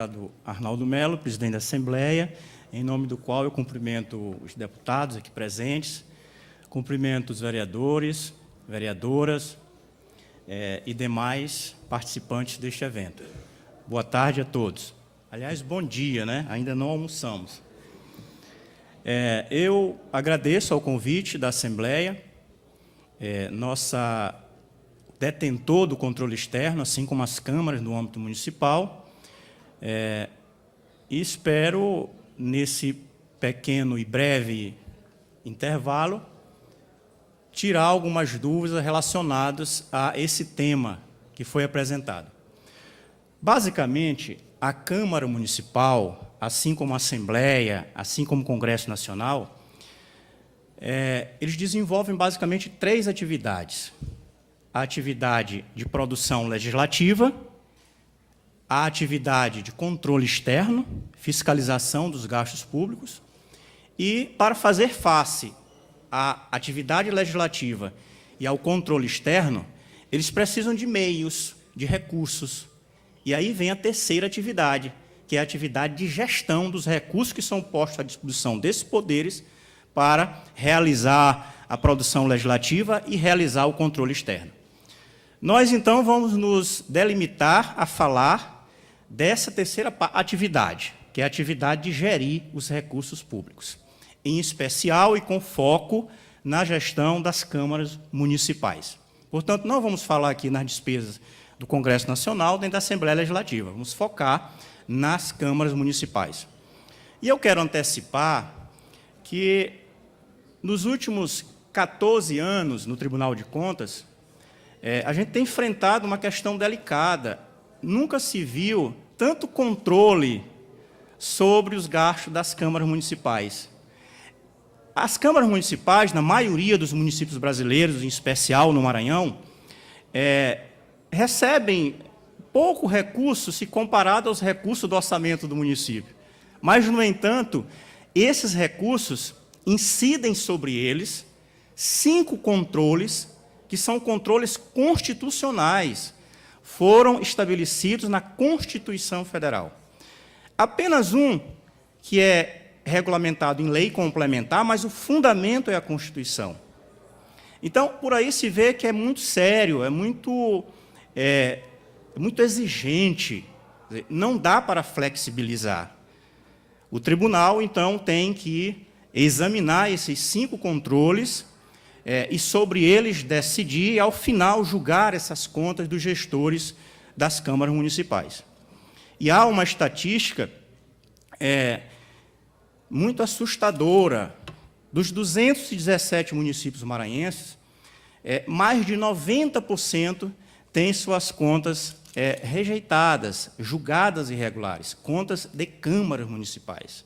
Deputado Arnaldo Melo, presidente da Assembleia, em nome do qual eu cumprimento os deputados aqui presentes, cumprimento os vereadores, vereadoras e demais participantes deste evento. Boa tarde a todos. Aliás, bom dia, né? Ainda não almoçamos. Eu agradeço ao convite da Assembleia, nossa detentor do controle externo, assim como as câmaras no âmbito municipal, e espero, nesse pequeno e breve intervalo, tirar algumas dúvidas relacionadas a esse tema que foi apresentado. Basicamente, a Câmara Municipal, assim como a Assembleia, assim como o Congresso Nacional, eles desenvolvem basicamente 3 atividades. A atividade de produção legislativa, a atividade de controle externo, fiscalização dos gastos públicos, e, para fazer face à atividade legislativa e ao controle externo, eles precisam de meios, de recursos. E aí vem a terceira atividade, que é a atividade de gestão dos recursos que são postos à disposição desses poderes para realizar a produção legislativa e realizar o controle externo. Nós, então, vamos nos delimitar a falar dessa terceira atividade, que é a atividade de gerir os recursos públicos, em especial e com foco na gestão das câmaras municipais. Portanto, não vamos falar aqui nas despesas do Congresso Nacional nem da Assembleia Legislativa, vamos focar nas câmaras municipais. E eu quero antecipar que, nos últimos 14 anos, no Tribunal de Contas, a gente tem enfrentado uma questão delicada. Nunca se viu tanto controle sobre os gastos das câmaras municipais. As câmaras municipais, na maioria dos municípios brasileiros, em especial no Maranhão, recebem pouco recurso se comparado aos recursos do orçamento do município. Mas, no entanto, esses recursos incidem sobre eles 5 controles, que são controles constitucionais, foram estabelecidos na Constituição Federal. Apenas um que é regulamentado em lei complementar, mas o fundamento é a Constituição. Então, por aí se vê que é muito sério, é muito exigente, não dá para flexibilizar. O tribunal, então, tem que examinar esses 5 controles e sobre eles decidir e, ao final, julgar essas contas dos gestores das câmaras municipais. E há uma estatística muito assustadora. Dos 217 municípios maranhenses, mais de 90% têm suas contas rejeitadas, julgadas irregulares, contas de câmaras municipais.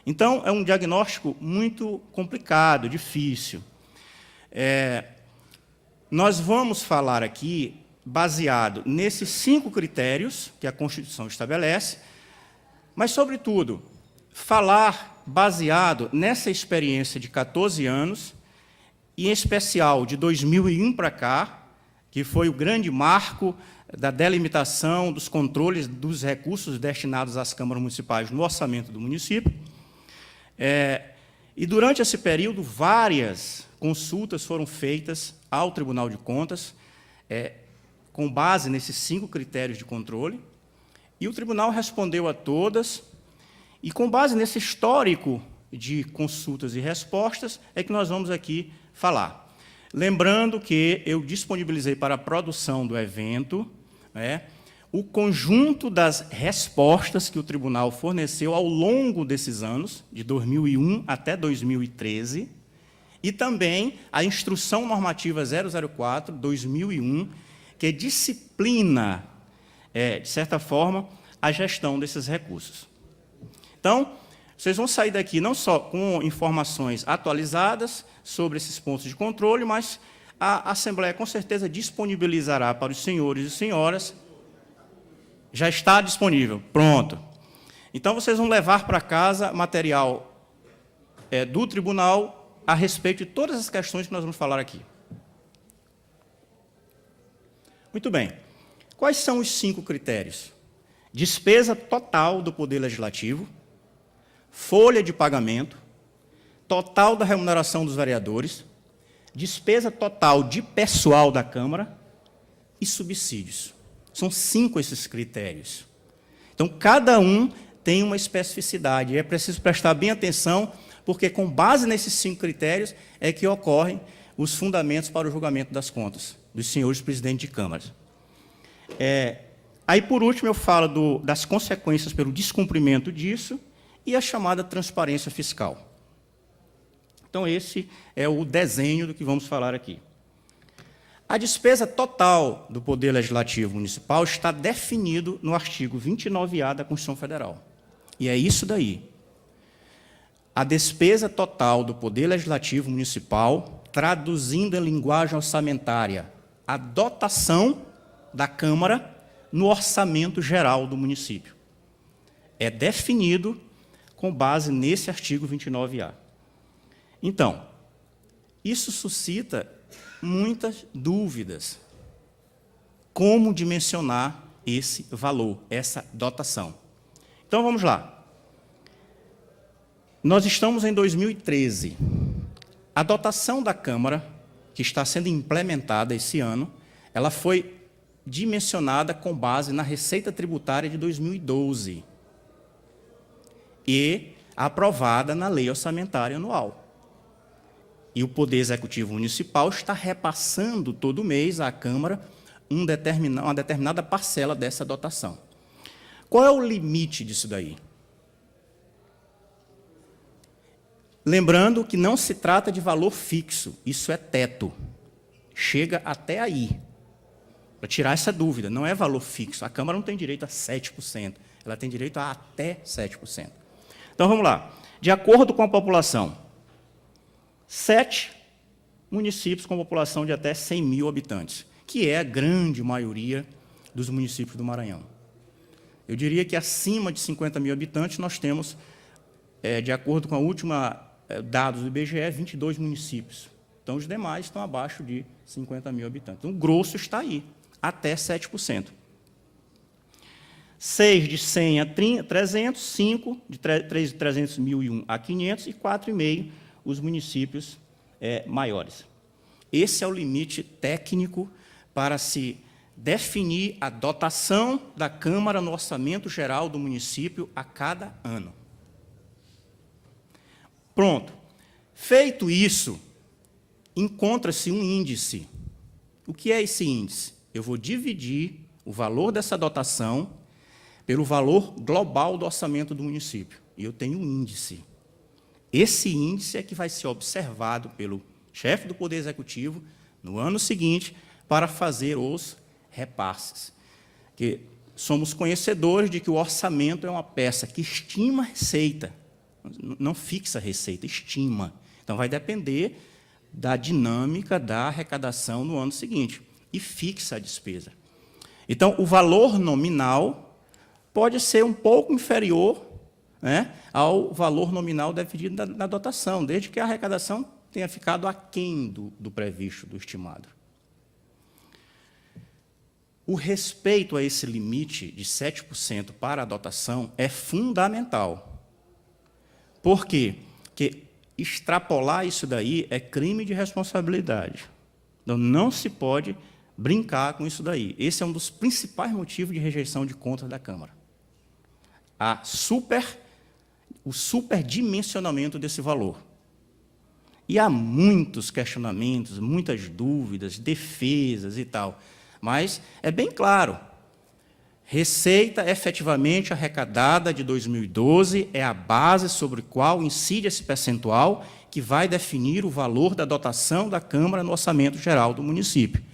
Então, é um diagnóstico muito complicado, difícil. Nós vamos falar aqui baseado nesses 5 critérios que a Constituição estabelece, mas, sobretudo, falar baseado nessa experiência de 14 anos, e em especial de 2001 para cá, que foi o grande marco da delimitação dos controles dos recursos destinados às câmaras municipais no orçamento do município. E, durante esse período, várias consultas foram feitas ao Tribunal de Contas, com base nesses 5 critérios de controle, e o tribunal respondeu a todas, e, com base nesse histórico de consultas e respostas, é que nós vamos aqui falar. Lembrando que eu disponibilizei para a produção do evento o conjunto das respostas que o tribunal forneceu ao longo desses anos, de 2001 até 2013, e também a Instrução Normativa 004/2001, que disciplina, de certa forma, a gestão desses recursos. Então, vocês vão sair daqui não só com informações atualizadas sobre esses pontos de controle, mas a Assembleia, com certeza, disponibilizará para os senhores e senhoras. Já está disponível, pronto. Então, vocês vão levar para casa material do tribunal a respeito de todas as questões que nós vamos falar aqui. Muito bem. Quais são os 5 critérios? despesa total do Poder Legislativo, folha de pagamento, total da remuneração dos vereadores, despesa total de pessoal da Câmara e subsídios. São 5 esses critérios. Então, cada um tem uma especificidade, e é preciso prestar bem atenção, porque, com base nesses 5 critérios, é que ocorrem os fundamentos para o julgamento das contas dos senhores presidentes de câmaras. Aí, por último, eu falo das consequências pelo descumprimento disso e a chamada transparência fiscal. Então, esse é o desenho do que vamos falar aqui. A despesa total do Poder Legislativo Municipal está definido no artigo 29A da Constituição Federal. E é isso daí. A despesa total do Poder Legislativo Municipal, traduzindo em linguagem orçamentária, a dotação da Câmara no orçamento geral do município. É definido com base nesse artigo 29A. Então, isso suscita muitas dúvidas. Como dimensionar esse valor, essa dotação? Então, vamos lá. Nós estamos em 2013. A dotação da Câmara, que está sendo implementada esse ano, ela foi dimensionada com base na Receita Tributária de 2012 e aprovada na Lei Orçamentária Anual. E o Poder Executivo Municipal está repassando todo mês à Câmara uma determinada parcela dessa dotação. Qual é o limite disso daí? Lembrando que não se trata de valor fixo, isso é teto. Chega até aí. Para tirar essa dúvida, não é valor fixo. A Câmara não tem direito a 7%, ela tem direito a até 7%. Então, vamos lá. De acordo com a população, 7 municípios com população de até 100 mil habitantes, que é a grande maioria dos municípios do Maranhão. Eu diria que acima de 50 mil habitantes nós temos, de acordo com a última dados do IBGE, 22 municípios. Então, os demais estão abaixo de 50 mil habitantes. Então, o grosso está aí, até 7%. 6 de 100 a 300, 5 de 300.001 a 500 e 4,5 os municípios maiores. Esse é o limite técnico para se definir a dotação da Câmara no orçamento geral do município a cada ano. Pronto. Feito isso, encontra-se um índice. O que é esse índice? Eu vou dividir o valor dessa dotação pelo valor global do orçamento do município. E eu tenho um índice. Esse índice é que vai ser observado pelo chefe do Poder Executivo no ano seguinte para fazer os repasses. Que somos conhecedores de que o orçamento é uma peça que estima a receita, não fixa a receita, estima. Então, vai depender da dinâmica da arrecadação no ano seguinte e fixa a despesa. Então, o valor nominal pode ser um pouco inferior, né, ao valor nominal definido na dotação, desde que a arrecadação tenha ficado aquém do previsto, do estimado. O respeito a esse limite de 7% para a dotação é fundamental. Por quê? Porque extrapolar isso daí é crime de responsabilidade. Então, não se pode brincar com isso daí. Esse é um dos principais motivos de rejeição de contas da Câmara. O superdimensionamento desse valor. E há muitos questionamentos, muitas dúvidas, defesas e tal. Mas é bem claro, receita efetivamente arrecadada de 2012 é a base sobre a qual incide esse percentual que vai definir o valor da dotação da Câmara no orçamento geral do município.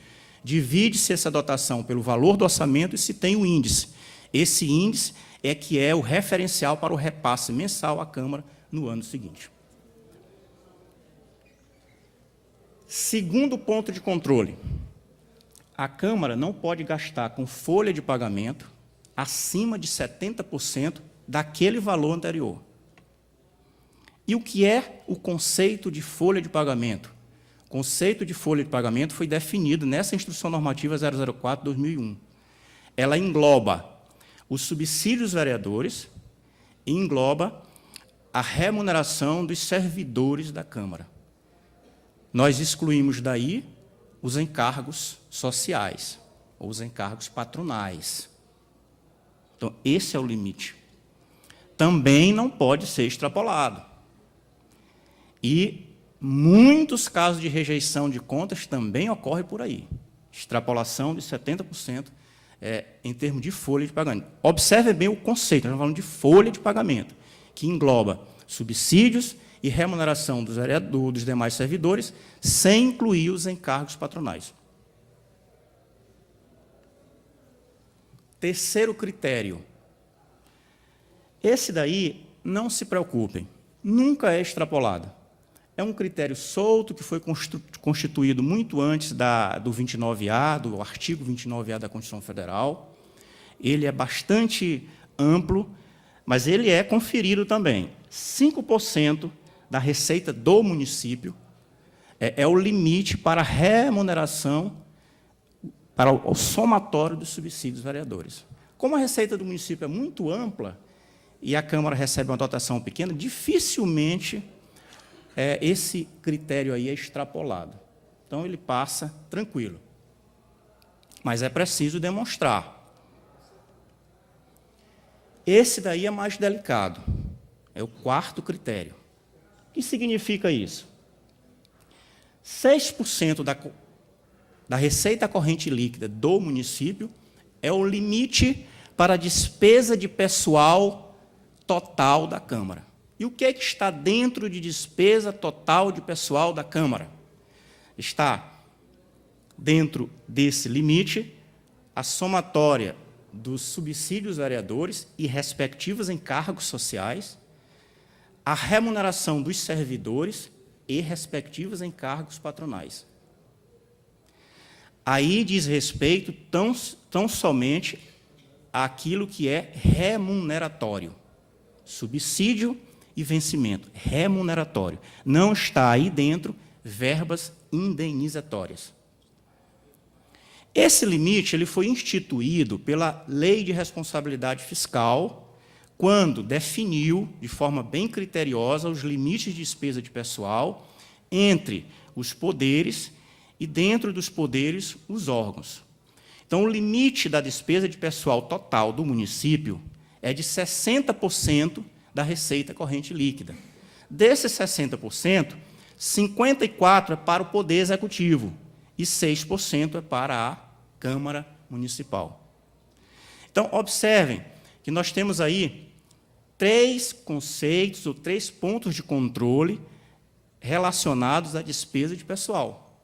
Divide-se essa dotação pelo valor do orçamento e se tem o índice. Esse índice é que é o referencial para o repasse mensal à Câmara no ano seguinte. Segundo ponto de controle. A Câmara não pode gastar com folha de pagamento acima de 70% daquele valor anterior. E o que é o conceito de folha de pagamento? O conceito de folha de pagamento foi definido nessa Instrução Normativa 004/2001. Ela engloba os subsídios vereadores e engloba a remuneração dos servidores da Câmara. Nós excluímos daí os encargos sociais, ou os encargos patronais. Então, esse é o limite. Também não pode ser extrapolado. E muitos casos de rejeição de contas também ocorrem por aí. Extrapolação de 70% em termos de folha de pagamento. Observe bem o conceito, nós estamos falando de folha de pagamento, que engloba subsídios e remuneração dos demais servidores, sem incluir os encargos patronais. Terceiro critério. Esse daí, não se preocupem, nunca é extrapolado. É um critério solto que foi constituído muito antes do 29A, do artigo 29A da Constituição Federal. Ele é bastante amplo, mas ele é conferido também. 5% da receita do município é o limite para a remuneração, para o somatório dos subsídios vereadores. Como a receita do município é muito ampla e a Câmara recebe uma dotação pequena, dificilmente esse critério aí é extrapolado. Então, ele passa tranquilo. Mas é preciso demonstrar. Esse daí é mais delicado. É o quarto critério. O que significa isso? 6% da receita corrente líquida do município é o limite para a despesa de pessoal total da Câmara. E o que é que está dentro de despesa total de pessoal da Câmara? Está dentro desse limite a somatória dos subsídios vereadores e respectivos encargos sociais, a remuneração dos servidores e respectivos encargos patronais. Aí diz respeito tão somente àquilo que é remuneratório, subsídio e vencimento, remuneratório. Não está aí dentro verbas indenizatórias. Esse limite ele foi instituído pela Lei de Responsabilidade Fiscal, quando definiu, de forma bem criteriosa, os limites de despesa de pessoal entre os poderes e, dentro dos poderes, os órgãos. Então, o limite da despesa de pessoal total do município é de 60% da receita corrente líquida. Desses 60%, 54% é para o Poder Executivo e 6% é para a Câmara Municipal. Então, observem que nós temos aí 3 conceitos ou 3 pontos de controle relacionados à despesa de pessoal.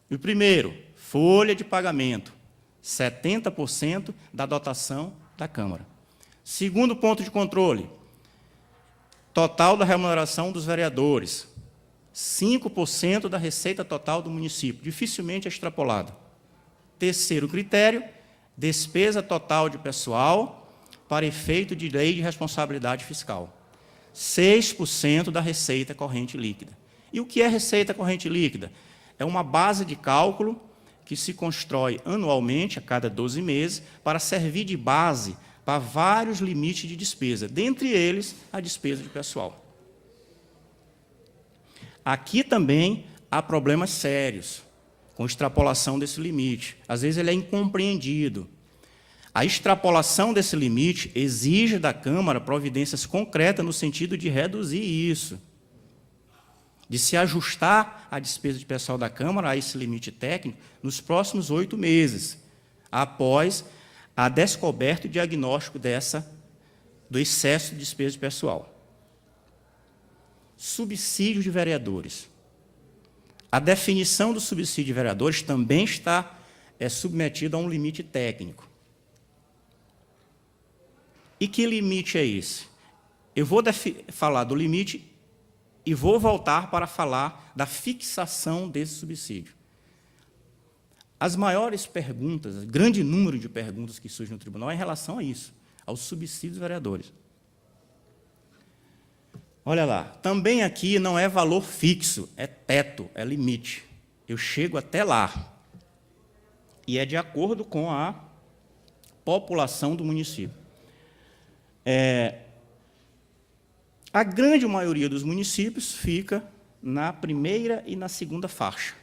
O primeiro, folha de pagamento, 70% da dotação da Câmara. Segundo ponto de controle, total da remuneração dos vereadores, 5% da receita total do município, dificilmente é extrapolado. Terceiro critério, despesa total de pessoal para efeito de lei de responsabilidade fiscal, 6% da receita corrente líquida. E o que é receita corrente líquida? É uma base de cálculo que se constrói anualmente, a cada 12 meses, para servir de base para vários limites de despesa, dentre eles a despesa de pessoal. Aqui também há problemas sérios com extrapolação desse limite. Às vezes ele é incompreendido. A extrapolação desse limite exige da Câmara providências concretas no sentido de reduzir isso, de se ajustar a despesa de pessoal da Câmara a esse limite técnico nos próximos 8 meses, após a descoberta e diagnóstico do excesso de despesa de pessoal. Subsídio de vereadores. A definição do subsídio de vereadores também está submetida a um limite técnico. E que limite é esse? Eu vou falar do limite e vou voltar para falar da fixação desse subsídio. As maiores perguntas, o grande número de perguntas que surgem no tribunal é em relação a isso, aos subsídios vereadores. Olha lá, também aqui não é valor fixo, é teto, é limite. Eu chego até lá. E é de acordo com a população do município. A grande maioria dos municípios fica na primeira e na segunda faixa.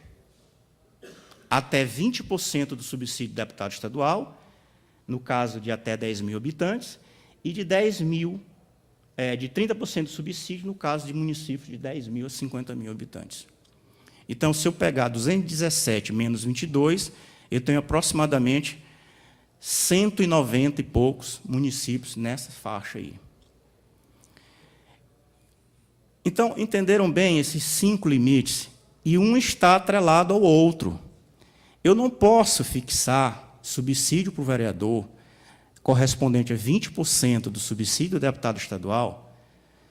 Até 20% do subsídio de deputado estadual, no caso de até 10 mil habitantes, e de 30% do subsídio no caso de municípios de 10 mil a 50 mil habitantes. Então, se eu pegar 217 menos 22, eu tenho aproximadamente 190 e poucos municípios nessa faixa aí. Então, entenderam bem esses 5 limites? E um está atrelado ao outro. Eu não posso fixar subsídio para o vereador correspondente a 20% do subsídio do deputado estadual,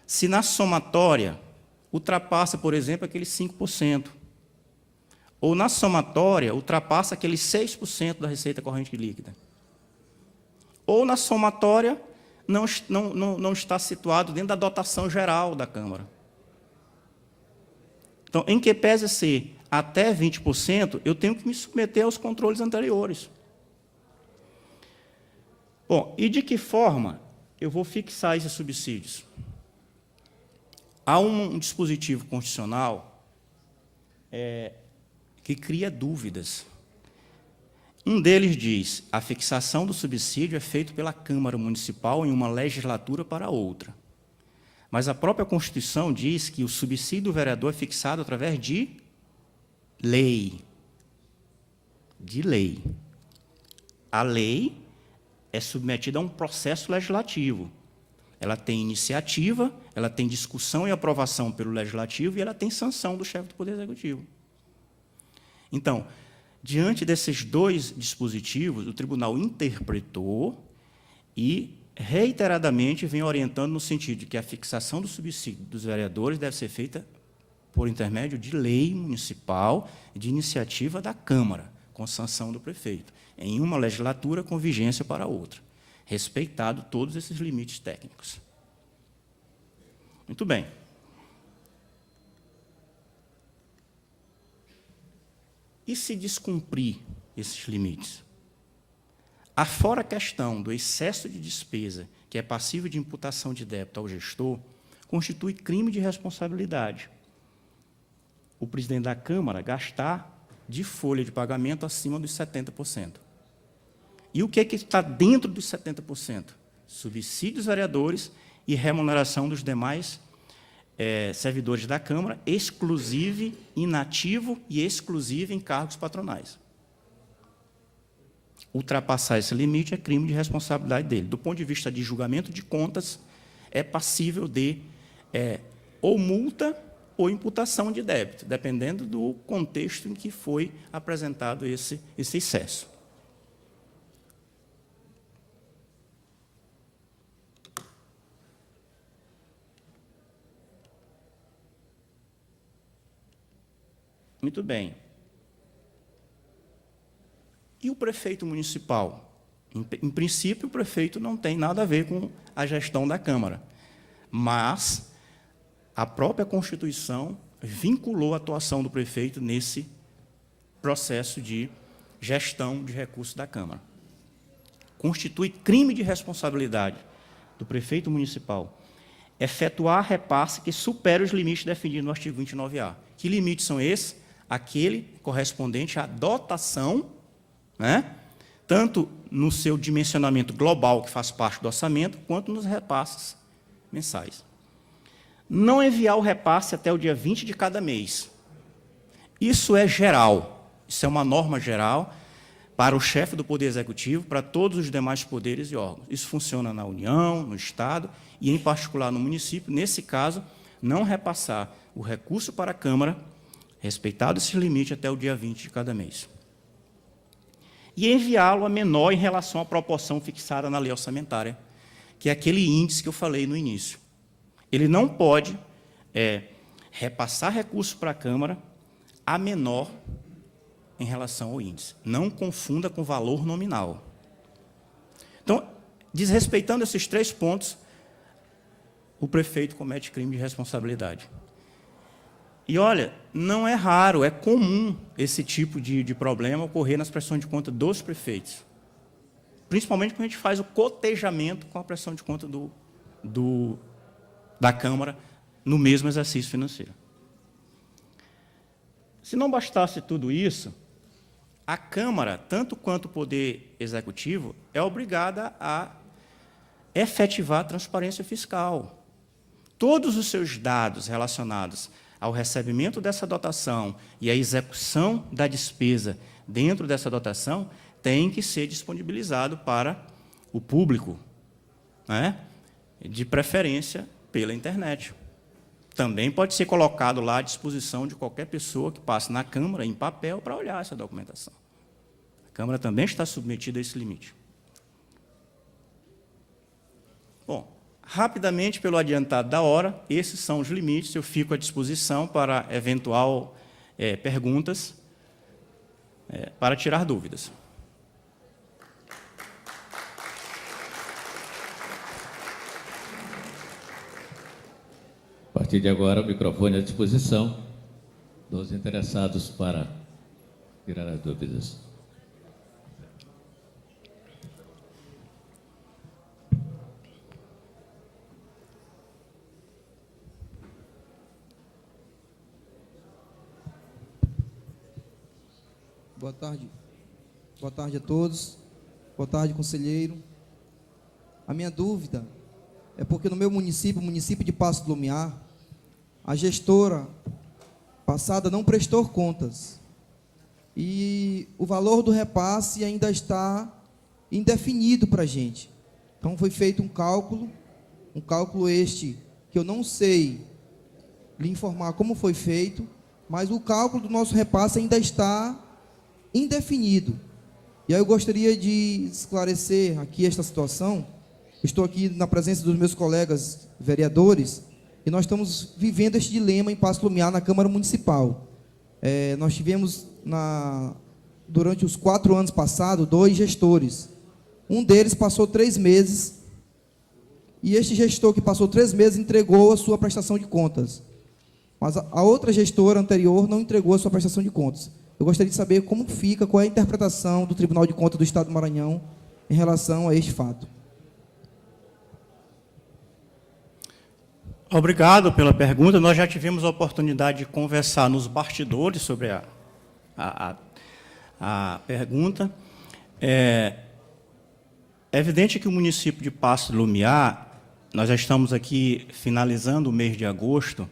se na somatória ultrapassa, por exemplo, aqueles 5%. Ou na somatória ultrapassa aqueles 6% da receita corrente líquida. Ou na somatória não está situado dentro da dotação geral da Câmara. Então, em que pese ser até 20%, eu tenho que me submeter aos controles anteriores. Bom, e de que forma eu vou fixar esses subsídios? Há um dispositivo constitucional que cria dúvidas. Um deles diz: a fixação do subsídio é feita pela Câmara Municipal em uma legislatura para outra. Mas a própria Constituição diz que o subsídio do vereador é fixado através de lei. De lei. A lei é submetida a um processo legislativo. Ela tem iniciativa, ela tem discussão e aprovação pelo Legislativo e ela tem sanção do chefe do Poder Executivo. Então, diante desses 2 dispositivos, o tribunal interpretou e reiteradamente vem orientando no sentido de que a fixação do subsídio dos vereadores deve ser feita por intermédio de lei municipal de iniciativa da Câmara, com sanção do prefeito, em uma legislatura com vigência para outra, respeitado todos esses limites técnicos. Muito bem. E se descumprir esses limites? Afora a questão do excesso de despesa, que é passível de imputação de débito ao gestor, constitui crime de responsabilidade o presidente da Câmara gastar de folha de pagamento acima dos 70%. E o que é que está dentro dos 70%? Subsídios vereadores e remuneração dos demais servidores da Câmara, exclusive inativo e exclusive em cargos patronais. Ultrapassar esse limite é crime de responsabilidade dele. Do ponto de vista de julgamento de contas, é passível de ou multa ou imputação de débito, dependendo do contexto em que foi apresentado esse excesso. Muito bem. E o prefeito municipal? Em princípio, o prefeito não tem nada a ver com a gestão da Câmara, mas a própria Constituição vinculou a atuação do prefeito nesse processo de gestão de recursos da Câmara. Constitui crime de responsabilidade do prefeito municipal efetuar repasse que supere os limites definidos no artigo 29A. Que limites são esses? Aquele correspondente à dotação, tanto no seu dimensionamento global, que faz parte do orçamento, quanto nos repasses mensais. Não enviar o repasse até o dia 20 de cada mês. Isso é geral, isso é uma norma geral para o chefe do Poder Executivo, para todos os demais poderes e órgãos. Isso funciona na União, no Estado e, em particular, no município. Nesse caso, não repassar o recurso para a Câmara, respeitado esse limite até o dia 20 de cada mês. E enviá-lo a menor em relação à proporção fixada na lei orçamentária, que é aquele índice que eu falei no início. Ele não pode repassar recursos para a Câmara a menor em relação ao índice. Não confunda com valor nominal. Então, desrespeitando esses 3 pontos, o prefeito comete crime de responsabilidade. E, olha, não é raro, é comum esse tipo de problema ocorrer nas prestações de conta dos prefeitos. Principalmente quando a gente faz o cotejamento com a prestação de conta do da Câmara no mesmo exercício financeiro. Se não bastasse tudo isso, a Câmara, tanto quanto o Poder Executivo, é obrigada a efetivar a transparência fiscal. Todos os seus dados relacionados ao recebimento dessa dotação e à execução da despesa dentro dessa dotação têm que ser disponibilizados para o público, né? De preferência pela internet. Também pode ser colocado lá à disposição de qualquer pessoa que passe na Câmara, em papel, para olhar essa documentação. A Câmara também está submetida a esse limite. Bom, rapidamente, pelo adiantado da hora, esses são os limites. Eu fico à disposição para eventual perguntas, para tirar dúvidas. A partir de agora, o microfone à disposição dos interessados para tirar as dúvidas. Boa tarde. Boa tarde a todos. Boa tarde, conselheiro. A minha dúvida é porque no meu município, o município de Paço do Lumiar, a gestora passada não prestou contas. E o valor do repasse ainda está indefinido para a gente. Então, foi feito um cálculo este que eu não sei lhe informar como foi feito, mas o cálculo do nosso repasse ainda está indefinido. E aí eu gostaria de esclarecer aqui esta situação. Estou aqui na presença dos meus colegas vereadores e nós estamos vivendo este dilema em Paço do Lumiar, na Câmara Municipal. Nós tivemos, durante os 4 anos passados, 2 gestores. Um deles passou 3 meses e este gestor que passou 3 meses entregou a sua prestação de contas. Mas a outra gestora anterior não entregou a sua prestação de contas. Eu gostaria de saber como fica, qual é a interpretação do Tribunal de Contas do Estado do Maranhão em relação a este fato. Obrigado pela pergunta. Nós já tivemos a oportunidade de conversar nos bastidores sobre a pergunta. É evidente que o município de Paço do Lumiar, nós já estamos aqui finalizando o mês de agosto,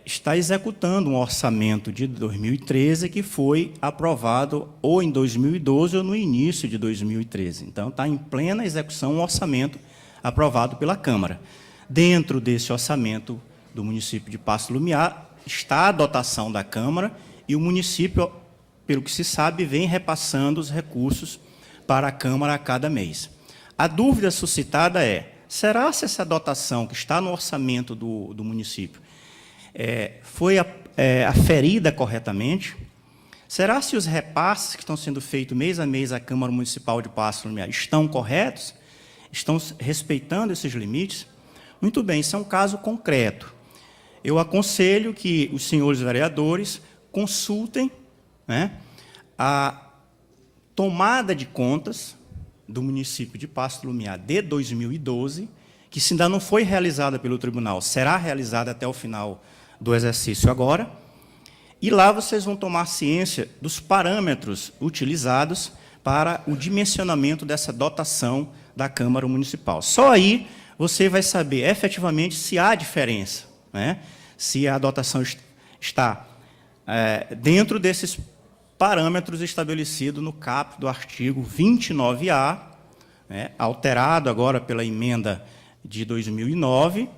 está executando um orçamento de 2013 que foi aprovado ou em 2012 ou no início de 2013. Então, está em plena execução um orçamento aprovado pela Câmara. Dentro desse orçamento do município de Paço do Lumiar está a dotação da Câmara e o município, pelo que se sabe, vem repassando os recursos para a Câmara a cada mês. A dúvida suscitada será se essa dotação que está no orçamento do município foi aferida corretamente? Será se os repasses que estão sendo feitos mês a mês à Câmara Municipal de Paço do Lumiar estão corretos? Estão respeitando esses limites? Muito bem, isso é um caso concreto. Eu aconselho que os senhores vereadores consultem, a tomada de contas do município de Paço do Lumiar de 2012, que se ainda não foi realizada pelo tribunal, será realizada até o final do exercício agora, e lá vocês vão tomar ciência dos parâmetros utilizados para o dimensionamento dessa dotação da Câmara Municipal. Só aí você vai saber efetivamente se há diferença, se a dotação está dentro desses parâmetros estabelecidos no caput do artigo 29A, alterado agora pela emenda de 2009.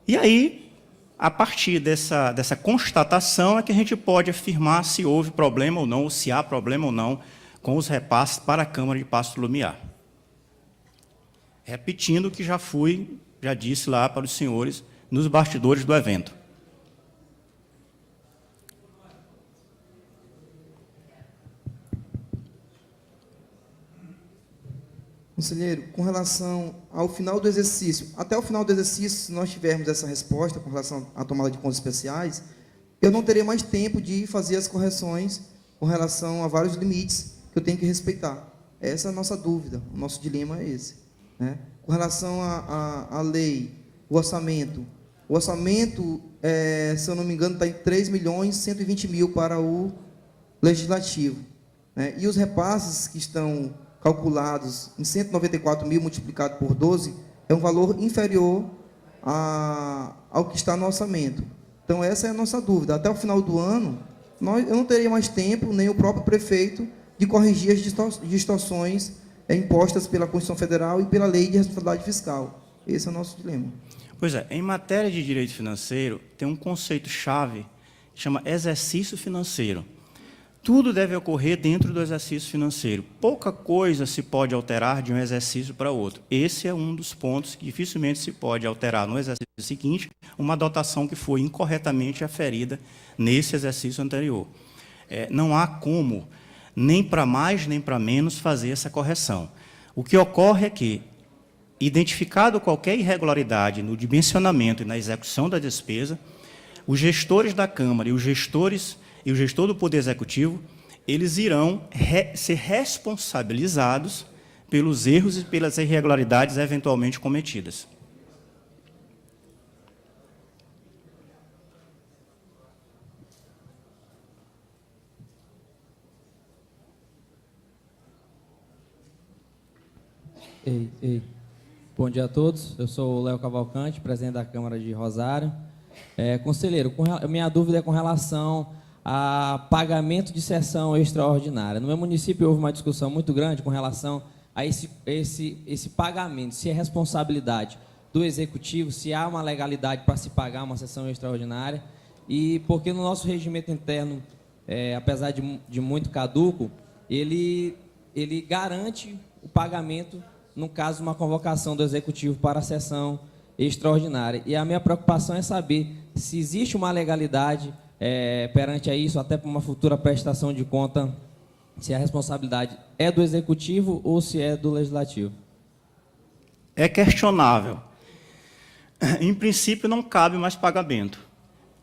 E aí, a partir dessa constatação, é que a gente pode afirmar se houve problema ou não, ou se há problema ou não, com os repasses para a Câmara de Paço do Lumiar. Repetindo o que já disse lá para os senhores nos bastidores do evento. Conselheiro, com relação ao final do exercício, até o final do exercício, se nós tivermos essa resposta com relação à tomada de contas especiais, eu não terei mais tempo de fazer as correções com relação a vários limites que eu tenho que respeitar. Essa é a nossa dúvida, o nosso dilema é esse. com relação à lei, o orçamento. O orçamento, se eu não me engano, está em 3.120.000 para o legislativo, né? E os repasses que estão calculados em 194.000 multiplicado por 12 é um valor inferior ao que está no orçamento. Então, essa é a nossa dúvida. Até o final do ano, eu não teria mais tempo, nem o próprio prefeito, de corrigir as distorções impostas pela Constituição Federal e pela Lei de Responsabilidade Fiscal. Esse é o nosso dilema. Pois é, em matéria de direito financeiro, tem um conceito-chave que chama exercício financeiro. Tudo deve ocorrer dentro do exercício financeiro. Pouca coisa se pode alterar de um exercício para outro. Esse é um dos pontos que dificilmente se pode alterar no exercício seguinte, uma dotação que foi incorretamente aferida nesse exercício anterior. Não há como, nem para mais nem para menos, fazer essa correção. O que ocorre é que, identificado qualquer irregularidade no dimensionamento e na execução da despesa, os gestores da Câmara e o gestor do Poder Executivo, eles irão ser responsabilizados pelos erros e pelas irregularidades eventualmente cometidas. Ei. Bom dia a todos. Eu sou o Léo Cavalcante, presidente da Câmara de Rosário. Conselheiro, minha dúvida é com relação a pagamento de sessão extraordinária. No meu município houve uma discussão muito grande com relação a esse pagamento, se é responsabilidade do Executivo, se há uma legalidade para se pagar uma sessão extraordinária, e porque no nosso regimento interno, apesar de muito caduco, ele garante o pagamento no caso de uma convocação do Executivo para a sessão extraordinária. E a minha preocupação é saber se existe uma legalidade perante a isso, até para uma futura prestação de conta, se a responsabilidade é do Executivo ou se é do Legislativo. É questionável. Em princípio, não cabe mais pagamento.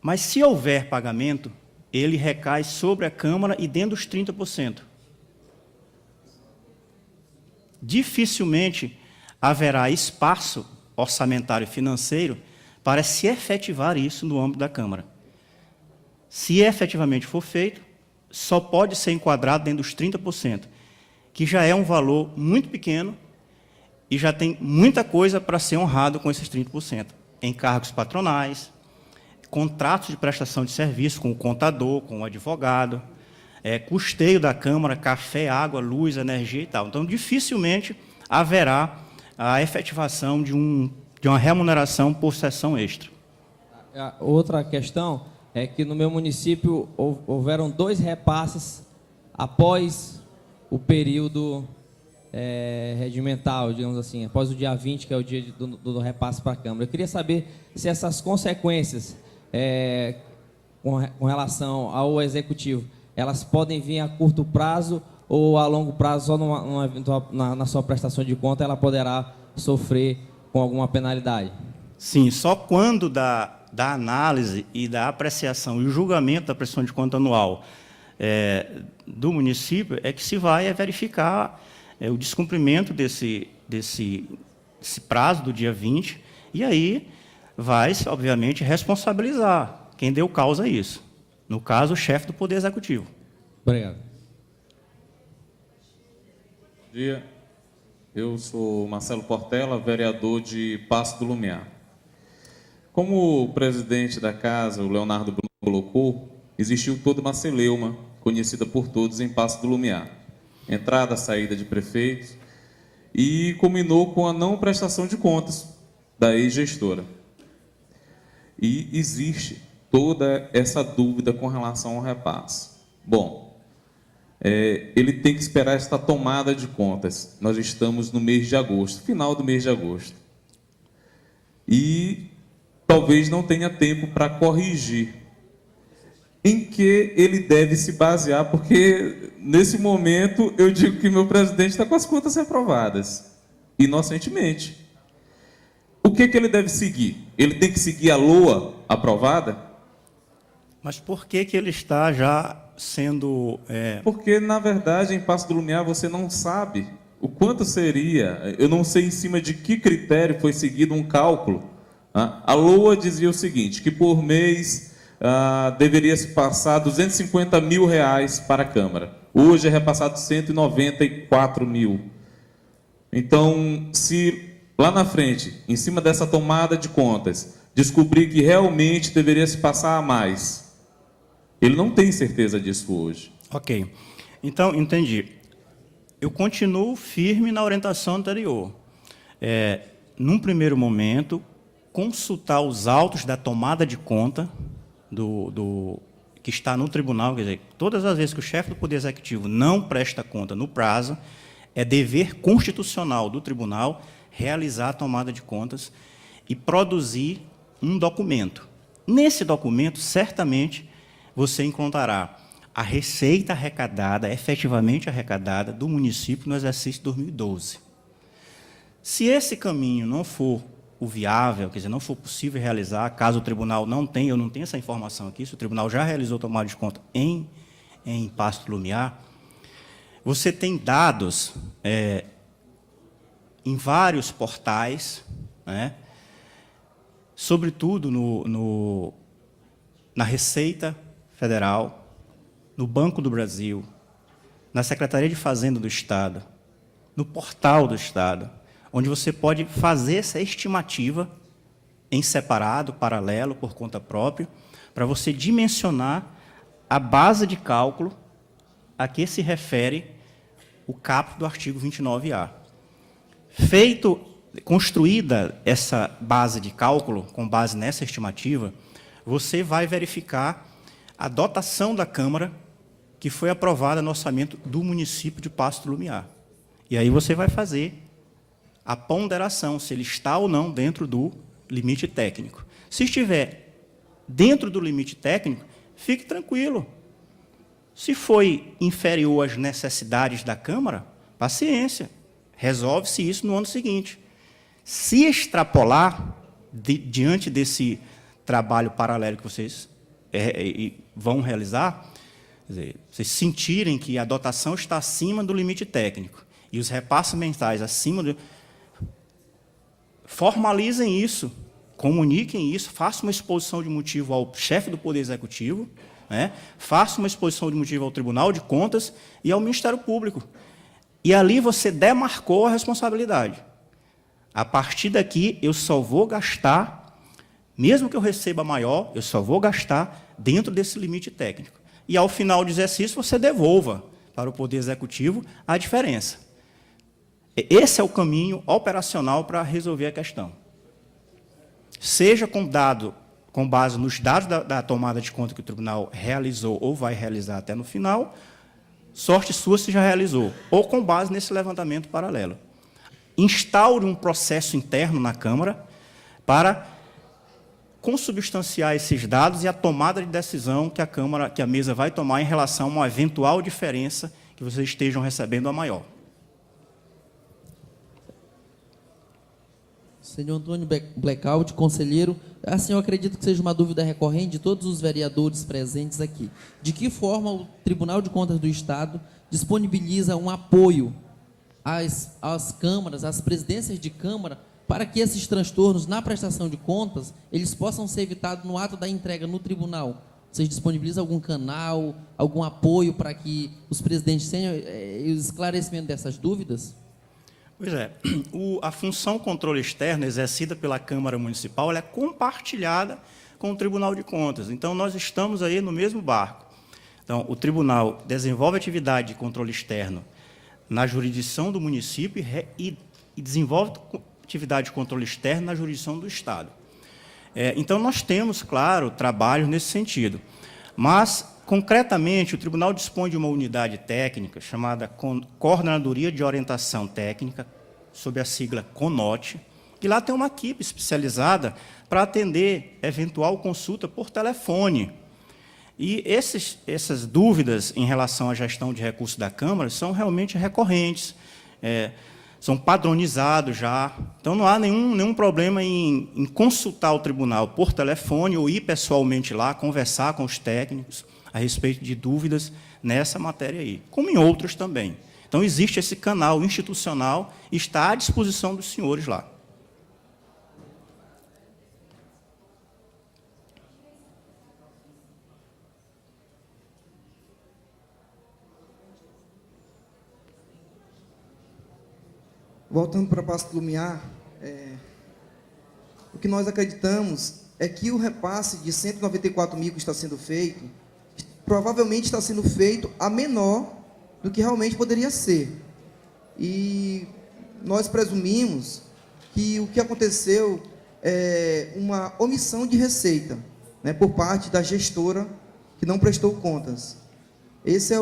Mas, se houver pagamento, ele recai sobre a Câmara e dentro dos 30%. Dificilmente haverá espaço orçamentário e financeiro para se efetivar isso no âmbito da Câmara. Se efetivamente for feito, só pode ser enquadrado dentro dos 30%, que já é um valor muito pequeno e já tem muita coisa para ser honrado com esses 30%. Encargos patronais, contratos de prestação de serviço com o contador, com o advogado, custeio da Câmara, café, água, luz, energia e tal. Então, dificilmente haverá a efetivação de uma remuneração por sessão extra. Outra questão é que no meu município houveram 2 repasses após o período regimental, digamos assim, após o dia 20, que é o dia do repasse para a Câmara. Eu queria saber se essas consequências com relação ao Executivo, elas podem vir a curto prazo ou a longo prazo, só na sua prestação de conta, ela poderá sofrer com alguma penalidade? Sim, só quando da análise e da apreciação e o julgamento da prestação de conta anual do município é que se vai verificar o descumprimento desse prazo do dia 20, e aí vai-se, obviamente, responsabilizar quem deu causa a isso. No caso, o chefe do Poder Executivo. Obrigado. Bom dia. Eu sou Marcelo Portela, vereador de Paço do Lumiar. Como o presidente da casa, o Leonardo Bruno, colocou, existiu toda uma celeuma, conhecida por todos em Paço do Lumiar. Entrada, saída de prefeitos, e culminou com a não prestação de contas da ex-gestora. E existe toda essa dúvida com relação ao repasse. Bom, ele tem que esperar esta tomada de contas. Nós estamos no mês de agosto, final do mês de agosto. E talvez não tenha tempo para corrigir. Em que ele deve se basear? Porque, nesse momento, eu digo que meu presidente está com as contas reprovadas, inocentemente. O que ele deve seguir? Ele tem que seguir a LOA aprovada? Mas por que ele está já sendo... Porque, na verdade, em Paço do Lumiar, você não sabe o quanto seria, eu não sei em cima de que critério foi seguido um cálculo. A LOA dizia o seguinte, que por mês deveria se passar R$250 mil para a Câmara. Hoje é repassado 194 mil. Então, se lá na frente, em cima dessa tomada de contas, descobrir que realmente deveria se passar a mais, ele não tem certeza disso hoje. Ok. Então, entendi. Eu continuo firme na orientação anterior. Num primeiro momento, consultar os autos da tomada de conta que está no tribunal, quer dizer, todas as vezes que o chefe do Poder Executivo não presta conta no prazo, é dever constitucional do tribunal realizar a tomada de contas e produzir um documento. Nesse documento, certamente, você encontrará a receita arrecadada, efetivamente arrecadada, do município no exercício 2012. Se esse caminho não for o viável, quer dizer, não for possível realizar, caso o tribunal não tenha, eu não tenho essa informação aqui, se o tribunal já realizou tomada de conta em Paço do Lumiar, você tem dados em vários portais, né, sobretudo na Receita Federal, no Banco do Brasil, na Secretaria de Fazenda do Estado, no portal do Estado, onde você pode fazer essa estimativa em separado, paralelo, por conta própria, para você dimensionar a base de cálculo a que se refere o caput do artigo 29A. Construída essa base de cálculo, com base nessa estimativa, você vai verificar a dotação da Câmara que foi aprovada no orçamento do município de Paço do Lumiar. E aí você vai fazer a ponderação, se ele está ou não dentro do limite técnico. Se estiver dentro do limite técnico, fique tranquilo. Se foi inferior às necessidades da Câmara, paciência, resolve-se isso no ano seguinte. Se extrapolar, diante desse trabalho paralelo que vocês vão realizar, quer dizer, vocês sentirem que a dotação está acima do limite técnico e os repasses mensais acima do... Formalizem isso, comuniquem isso, façam uma exposição de motivo ao chefe do Poder Executivo, né? Façam uma exposição de motivo ao Tribunal de Contas e ao Ministério Público. E ali você demarcou a responsabilidade. A partir daqui, eu só vou gastar, mesmo que eu receba maior, eu só vou gastar dentro desse limite técnico. E, ao final do exercício, você devolva para o Poder Executivo a diferença. Esse é o caminho operacional para resolver a questão. Seja com base nos dados da tomada de conta que o tribunal realizou ou vai realizar até no final, sorte sua se já realizou, ou com base nesse levantamento paralelo. Instaure um processo interno na Câmara para consubstanciar esses dados e a tomada de decisão que a mesa vai tomar em relação a uma eventual diferença que vocês estejam recebendo a maior. Senhor Antônio Blackout, conselheiro, assim eu acredito que seja uma dúvida recorrente de todos os vereadores presentes aqui. De que forma o Tribunal de Contas do Estado disponibiliza um apoio às câmaras, às presidências de Câmara, para que esses transtornos na prestação de contas, eles possam ser evitados no ato da entrega no tribunal? Vocês disponibilizam algum canal, algum apoio para que os presidentes tenham o esclarecimento dessas dúvidas? Pois é, a função controle externo exercida pela Câmara Municipal ela é compartilhada com o Tribunal de Contas. Então, nós estamos aí no mesmo barco. Então, o tribunal desenvolve atividade de controle externo na jurisdição do município e desenvolve atividade de controle externo na jurisdição do Estado. Então, nós temos, claro, trabalho nesse sentido. Mas, concretamente, o tribunal dispõe de uma unidade técnica chamada Coordenadoria de Orientação Técnica, sob a sigla CONOT, e lá tem uma equipe especializada para atender eventual consulta por telefone. E essas dúvidas em relação à gestão de recursos da Câmara são realmente recorrentes, são padronizados já. Então, não há nenhum problema em consultar o tribunal por telefone ou ir pessoalmente lá, conversar com os técnicos a respeito de dúvidas nessa matéria aí, como em outros também. Então, existe esse canal institucional, está à disposição dos senhores lá. Voltando para Paço do Lumiar, o que nós acreditamos é que o repasse de 194 mil que está sendo feito, provavelmente está sendo feito a menor do que realmente poderia ser. E nós presumimos que o que aconteceu é uma omissão de receita, né, por parte da gestora que não prestou contas. Essa é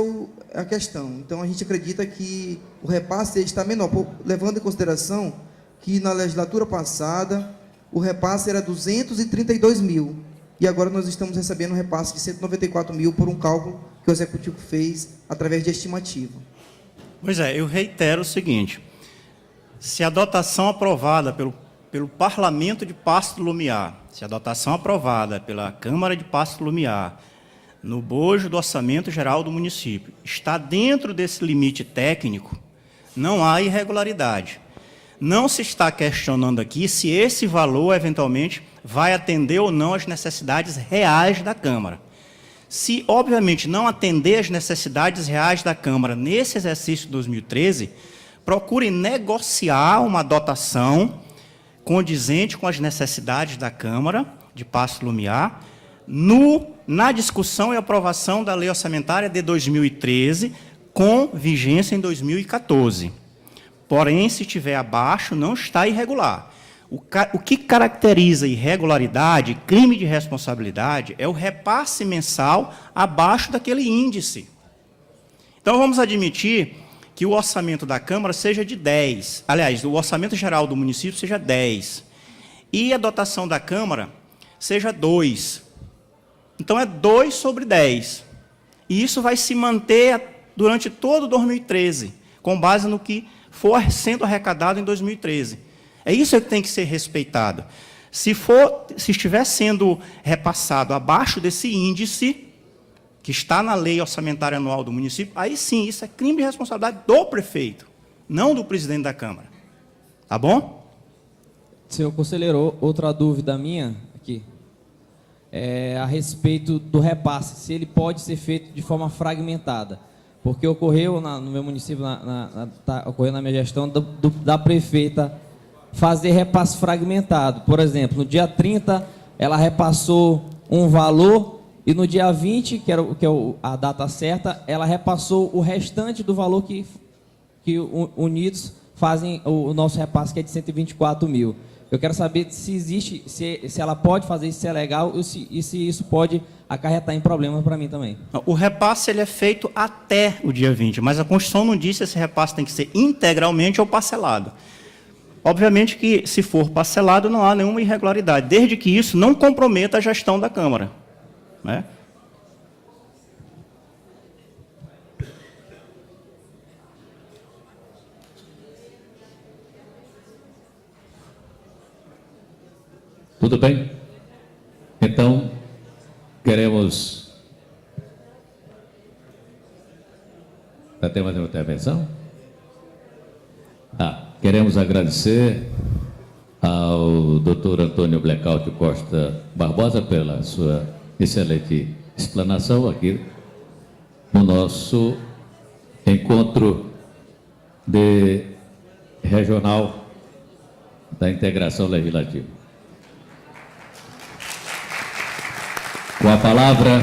a questão. Então, a gente acredita que o repasse está menor, levando em consideração que na legislatura passada o repasse era 232 mil, e agora nós estamos recebendo um repasse de 194 mil por um cálculo que o Executivo fez através de estimativa. Pois é, eu reitero o seguinte: se a dotação aprovada pelo Parlamento de Paço do Lumiar, se a dotação aprovada pela Câmara de Paço do Lumiar, no bojo do orçamento geral do município, está dentro desse limite técnico, não há irregularidade. Não se está questionando aqui se esse valor, eventualmente, vai atender ou não às necessidades reais da Câmara. Se, obviamente, não atender às necessidades reais da Câmara nesse exercício de 2013, procure negociar uma dotação condizente com as necessidades da Câmara de Paço do Lumiar, na discussão e aprovação da Lei Orçamentária de 2013, com vigência em 2014. Porém, se estiver abaixo, não está irregular. O que caracteriza irregularidade, crime de responsabilidade, é o repasse mensal abaixo daquele índice. Então, vamos admitir que o orçamento da Câmara seja de 10. Aliás, o orçamento geral do município seja 10. E a dotação da Câmara seja 2. Então, é 2 sobre 10. E isso vai se manter durante todo 2013, com base no que for sendo arrecadado em 2013. É isso que tem que ser respeitado. Se estiver sendo repassado abaixo desse índice, que está na Lei Orçamentária Anual do município, aí sim, isso é crime de responsabilidade do prefeito, não do presidente da Câmara. Tá bom? Senhor conselheiro, outra dúvida minha aqui é a respeito do repasse, se ele pode ser feito de forma fragmentada. Porque ocorreu no meu município, ocorreu na minha gestão, da prefeita fazer repasse fragmentado. Por exemplo, no dia 30, ela repassou um valor, e no dia 20, que é a data certa, ela repassou o restante do valor que unidos fazem o nosso repasse, que é de 124 mil. Eu quero saber se existe, se ela pode fazer isso, se é legal, e se isso pode acarretar em problemas para mim também. O repasse ele é feito até o dia 20, mas a Constituição não diz se esse repasse tem que ser integralmente ou parcelado. Obviamente que, se for parcelado, não há nenhuma irregularidade, desde que isso não comprometa a gestão da Câmara, né? Tudo bem? Então, queremos... Já tem mais uma intervenção? Queremos agradecer ao Dr. Antônio Blackout Costa Barbosa pela sua excelente explanação aqui no nosso encontro regional da integração legislativa. Com a palavra,